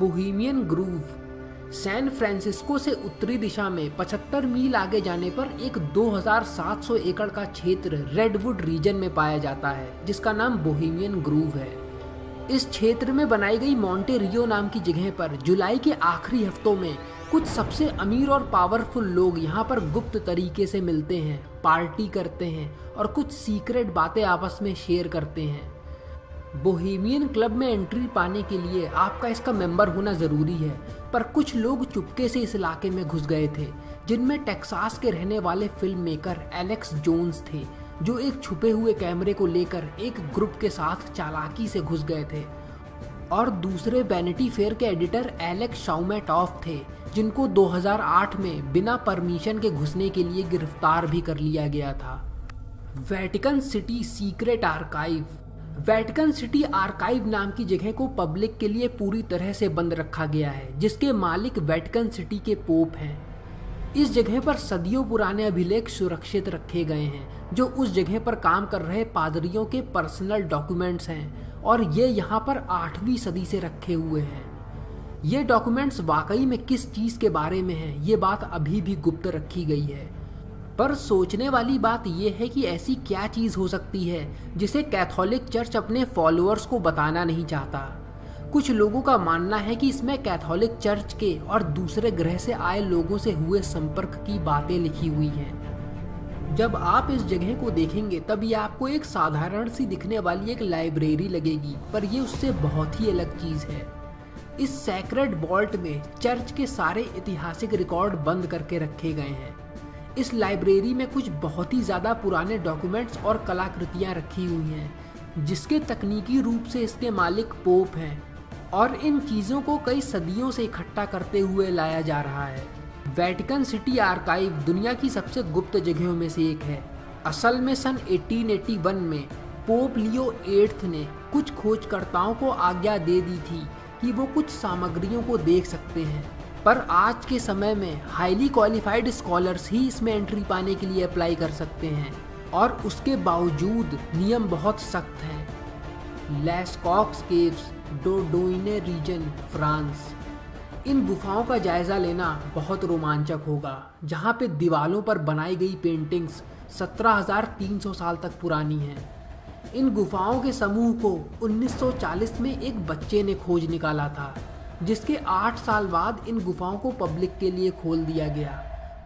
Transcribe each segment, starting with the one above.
Bohemian groove San Francisco से उत्तरी दिशा में 75 मील आगे जाने पर एक 2700 एकड़ का क्षेत्र रेडवुड रीजन में पाया जाता है, जिसका नाम बोहेमियन ग्रूव है। इस क्षेत्र में बनाई गई मोंटे रियो नाम की जगह पर जुलाई के आखिरी हफ्तों में कुछ सबसे अमीर और पावरफुल लोग यहाँ पर गुप्त तरीके से मिलते हैं, पार्टी करते हैं और कुछ सीक्रेट बातें आपस में शेयर करते हैं। बोहेमियन क्लब में एंट्री पाने के लिए आपका इसका मेंबर होना ज़रूरी है, पर कुछ लोग चुपके से इस इलाके में घुस गए थे, जिनमें टेक्सास के रहने वाले फिल्म मेकर एलेक्स जोन्स थे, जो एक छुपे हुए कैमरे को लेकर एक ग्रुप के साथ चालाकी से घुस गए थे, और दूसरे वैनिटी फेयर के एडिटर एलेक्स शाउमेटॉफ थे, जिनको 2008 में बिना परमिशन के घुसने के लिए गिरफ्तार भी कर लिया गया था। Vatican city secret archive Vatican city archive नाम की जगह को पब्लिक के लिए पूरी तरह से बंद रखा गया है, जिसके मालिक वेटिकन सिटी के पोप हैं। इस जगह पर सदियों पुराने अभिलेख सुरक्षित रखे गए हैं, जो उस जगह पर काम कर रहे पादरियों के पर्सनल डॉक्यूमेंट्स हैं, और ये यहाँ पर 8वीं सदी से रखे हुए हैं। ये डॉक्यूमेंट्स वाकई में किस चीज़ के बारे में हैं, ये बात अभी भी गुप्त रखी गई है। पर सोचने वाली बात यह है कि ऐसी क्या चीज़ हो सकती है जिसे कैथोलिक चर्च अपने फॉलोअर्स को बताना नहीं चाहता। कुछ लोगों का मानना है कि इसमें कैथोलिक चर्च के और दूसरे ग्रह से आए लोगों से हुए संपर्क की बातें लिखी हुई हैं। जब आप इस जगह को देखेंगे तब ये आपको एक साधारण सी दिखने वाली एक लाइब्रेरी लगेगी, पर ये उससे बहुत ही अलग चीज़ है। इस सैक्रेड वॉल्ट में चर्च के सारे ऐतिहासिक रिकॉर्ड बंद करके रखे गए हैं। इस लाइब्रेरी में कुछ बहुत ही ज़्यादा पुराने डॉक्यूमेंट्स और कलाकृतियाँ रखी हुई हैं, जिसके तकनीकी रूप से इसके मालिक पोप हैं, और इन चीज़ों को कई सदियों से इकट्ठा करते हुए लाया जा रहा है। वेटिकन सिटी आर्काइव दुनिया की सबसे गुप्त जगहों में से एक है। असल में सन 1881 में पोप लियो 8 ने कुछ खोजकर्ताओं को आज्ञा दे दी थी कि वो कुछ सामग्रियों को देख सकते हैं, पर आज के समय में हाईली क्वालिफाइड स्कॉलर्स ही इसमें एंट्री पाने के लिए अप्लाई कर सकते हैं, और उसके बावजूद नियम बहुत सख्त हैं। लेस्कॉक्स केव्स, डोडोइने रीजन, फ्रांस। इन गुफाओं का जायज़ा लेना बहुत रोमांचक होगा, जहाँ पे दीवालों पर बनाई गई पेंटिंग्स 17,300 साल तक पुरानी हैं। इन गुफाओं के समूह को 1940 में एक बच्चे ने खोज निकाला था, जिसके 8 साल बाद इन गुफाओं को पब्लिक के लिए खोल दिया गया,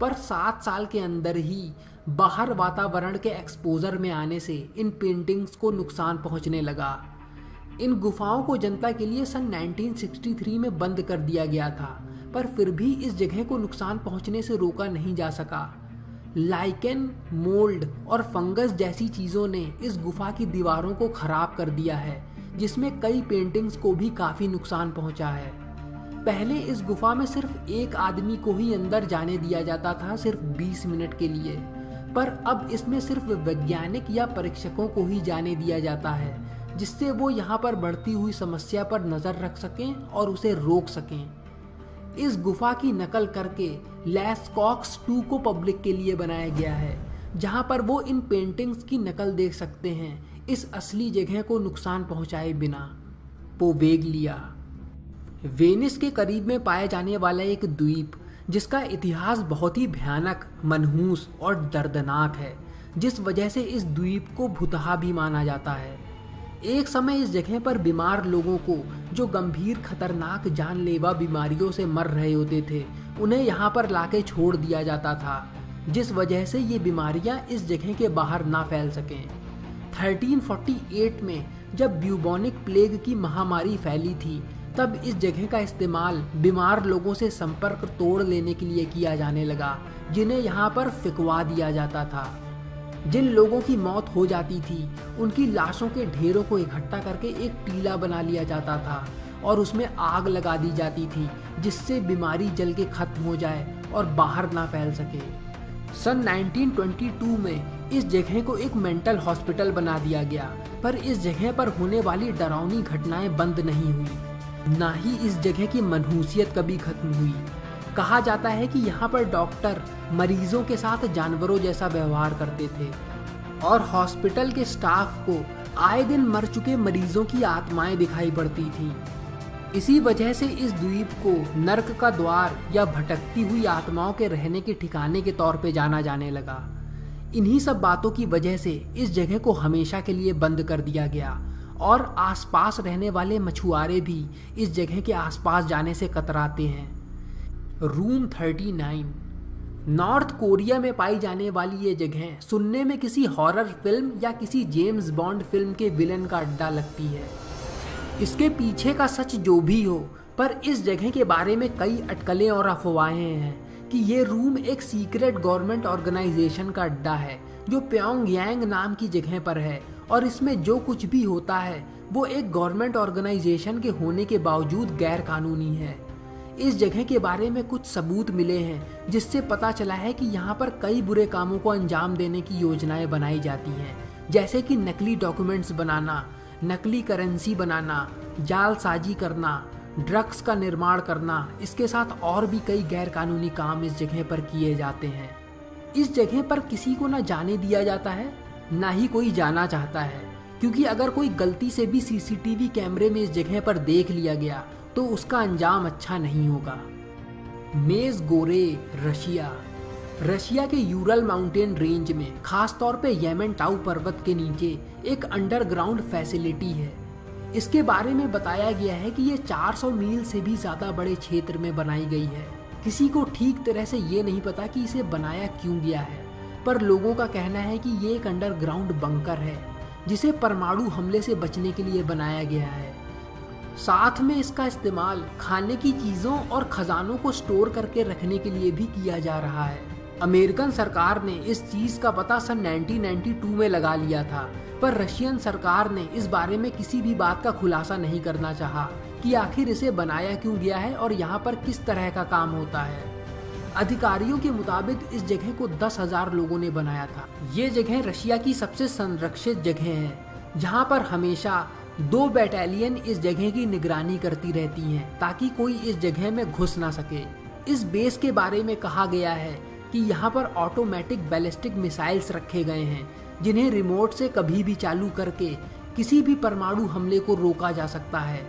पर 7 साल के अंदर ही बाहर वातावरण के एक्सपोजर में आने से इन पेंटिंग्स को नुकसान पहुंचने लगा। इन गुफाओं को जनता के लिए सन 1963 में बंद कर दिया गया था, पर फिर भी इस जगह को नुकसान पहुंचने से रोका नहीं जा सका। लाइकेन, मोल्ड और फंगस जैसी चीज़ों ने इस गुफा की दीवारों को खराब कर दिया है, जिसमें कई पेंटिंग्स को भी काफ़ी नुकसान पहुंचा है। पहले इस गुफा में सिर्फ एक आदमी को ही अंदर जाने दिया जाता था, सिर्फ 20 मिनट के लिए, पर अब इसमें सिर्फ वैज्ञानिक या परीक्षकों को ही जाने दिया जाता है, जिससे वो यहाँ पर बढ़ती हुई समस्या पर नज़र रख सकें और उसे रोक सकें। इस गुफा की नकल करके लेस्कॉक्स 2 को पब्लिक के लिए बनाया गया है, जहाँ पर वो इन पेंटिंग्स की नकल देख सकते हैं, इस असली जगह को नुकसान पहुँचाए बिना। पोवेगलिया वेनिस के करीब में पाया जाने वाला एक द्वीप, जिसका इतिहास बहुत ही भयानक, मनहूस और दर्दनाक है, जिस वजह से इस द्वीप को भुतहा भी माना जाता है। एक समय इस जगह पर बीमार लोगों को, जो गंभीर खतरनाक जानलेवा बीमारियों से मर रहे होते थे, उन्हें यहाँ पर लाके छोड़ दिया जाता था, जिस वजह से ये बीमारियाँ इस जगह के बाहर ना फैल सकें। 1348 में जब ब्यूबोनिक प्लेग की महामारी फैली थी, तब इस जगह का इस्तेमाल बीमार लोगों से संपर्क तोड़ लेने के लिए किया जाने लगा, जिन्हें यहाँ पर फिकवा दिया जाता था। जिन लोगों की मौत हो जाती थी, उनकी लाशों के ढेरों को इकट्ठा करके एक टीला बना लिया जाता था और उसमें आग लगा दी जाती थी, जिससे बीमारी जल के खत्म हो जाए और बाहर ना फैल सके। सन 1922 में इस जगह को एक मेंटल हॉस्पिटल बना दिया गया, पर इस जगह पर होने वाली डरावनी घटनाएं बंद नहीं हुई, ना ही इस जगह की मनहूसियत कभी खत्म हुई। कहा जाता है कि यहाँ पर डॉक्टर मरीजों के साथ जानवरों जैसा व्यवहार करते थे और हॉस्पिटल के स्टाफ को आए दिन मर चुके मरीजों की आत्माएं दिखाई पड़ती थीं। इसी वजह से इस द्वीप को नर्क का द्वार या भटकती हुई आत्माओं के रहने के ठिकाने के तौर पे जाना जाने लगा। इन्हीं सब बातों की वजह से इस जगह को हमेशा के लिए बंद कर दिया गया और आसपास रहने वाले मछुआरे भी इस जगह के आसपास जाने से कतराते हैं। रूम 39। नॉर्थ कोरिया में पाई जाने वाली ये जगह सुनने में किसी हॉरर फिल्म या किसी जेम्स बॉन्ड फिल्म के विलन का अड्डा लगती है। इसके पीछे का सच जो भी हो, पर इस जगह के बारे में कई अटकलें और अफवाहें हैं कि ये रूम एक सीक्रेट गवर्नमेंट ऑर्गेनाइजेशन का अड्डा है जो प्योंगयांग नाम की जगह पर है, और इसमें जो कुछ भी होता है वो एक गवर्नमेंट ऑर्गेनाइजेशन के होने के बावजूद गैर कानूनी है। इस जगह के बारे में कुछ सबूत मिले हैं जिससे पता चला है कि यहाँ पर कई बुरे कामों को अंजाम देने की योजनाएं बनाई जाती हैं, जैसे कि नकली डॉक्यूमेंट्स बनाना, नकली करेंसी बनाना, जालसाजी करना, ड्रग्स का निर्माण करना। इसके साथ और भी कई गैर कानूनी काम इस जगह पर किए जाते हैं। इस जगह पर किसी को ना जाने दिया जाता है, ना ही कोई जाना चाहता है, क्योंकि अगर कोई गलती से भी सीसीटीवी कैमरे में इस जगह पर देख लिया गया तो उसका अंजाम अच्छा नहीं होगा। मेज गोरे, रशिया। रशिया के यूरल माउंटेन रेंज में, खास तौर पे येमेन टाउ पर्वत के नीचे एक अंडरग्राउंड फैसिलिटी है। इसके बारे में बताया गया है कि ये 400 मील से भी ज़्यादा बड़े क्षेत्र में बनाई गई है। किसी को ठीक तरह से ये नहीं पता कि इसे बनाया क्यों गया है, पर लोगों का कहना है कि ये एक अंडरग्राउंड बंकर है जिसे परमाणु हमले से बचने के लिए बनाया गया है। साथ में इसका इस्तेमाल खाने की चीज़ों और खजानों को स्टोर करके रखने के लिए भी किया जा रहा है। अमेरिकन सरकार ने इस चीज़ का पता सन 1992 में लगा लिया था, पर रशियन सरकार ने इस बारे में किसी भी बात का खुलासा नहीं करना चाहा कि आखिर इसे बनाया क्यों गया है और यहाँ पर किस तरह का काम होता है। अधिकारियों के मुताबिक इस जगह को 10,000 लोगों ने बनाया था। ये जगह रशिया की सबसे संरक्षित जगह है, जहाँ पर हमेशा 2 बैटालियन इस जगह की निगरानी करती रहती हैं ताकि कोई इस जगह में घुस ना सके। इस बेस के बारे में कहा गया है कि यहाँ पर ऑटोमेटिक बैलिस्टिक मिसाइल्स रखे गए हैं जिन्हें रिमोट से कभी भी चालू करके किसी भी परमाणु हमले को रोका जा सकता है,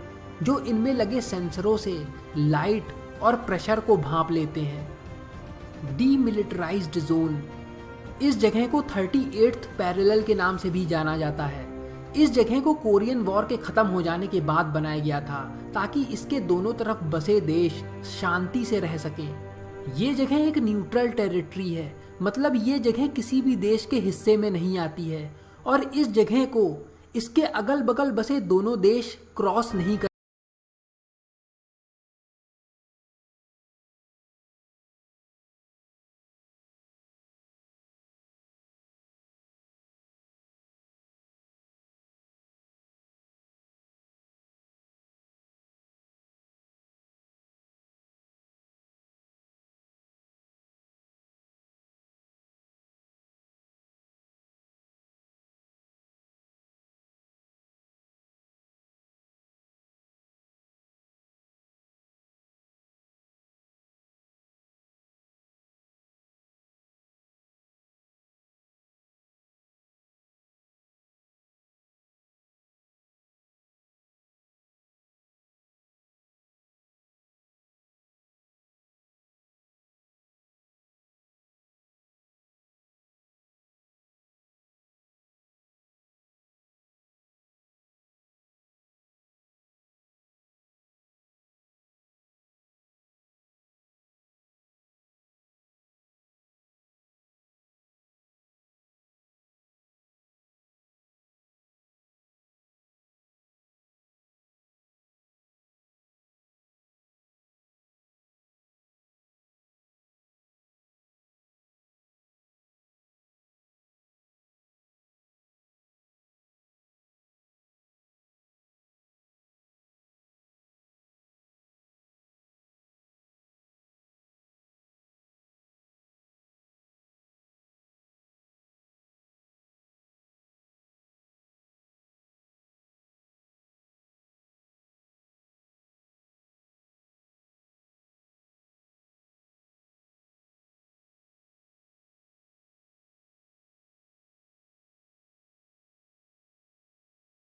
जो इनमें लगे सेंसरों से लाइट और प्रेशर को भांप लेते हैं। Demilitarised zone. इस जगह को 38th पैरेलल के नाम से भी जाना जाता है। इस जगह को कोरियन वॉर के खत्म हो जाने के बाद बनाया गया था ताकि इसके दोनों तरफ बसे देश शांति से रह सकें। ये जगह एक न्यूट्रल टेरिटरी है, मतलब ये जगह किसी भी देश के हिस्से में नहीं आती है, और इस जगह को इसके अगल बगल बसे दोनों देश क्रॉस नहीं कर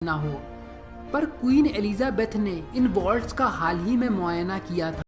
ना हो। पर क्वीन एलिजाबेथ ने इन वॉल्ट्स का हाल ही में मुआयना किया था।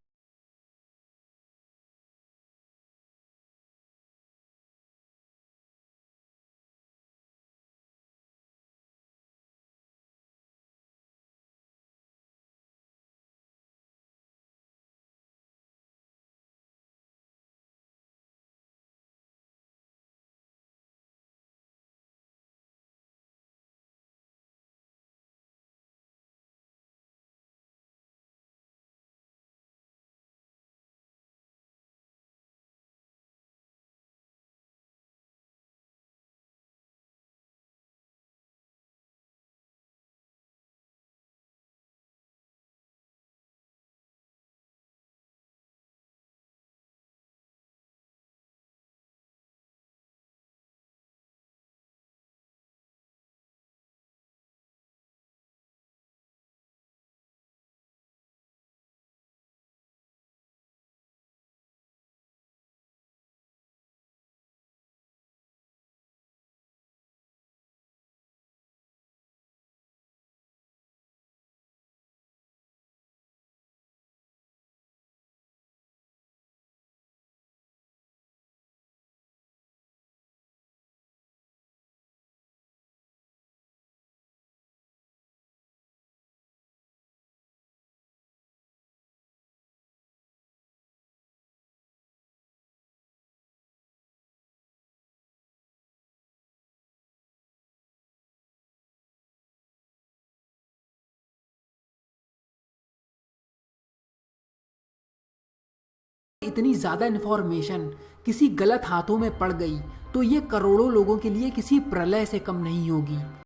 इतनी ज़्यादा इन्फॉर्मेशन किसी गलत हाथों में पड़ गई तो ये करोड़ों लोगों के लिए किसी प्रलय से कम नहीं होगी।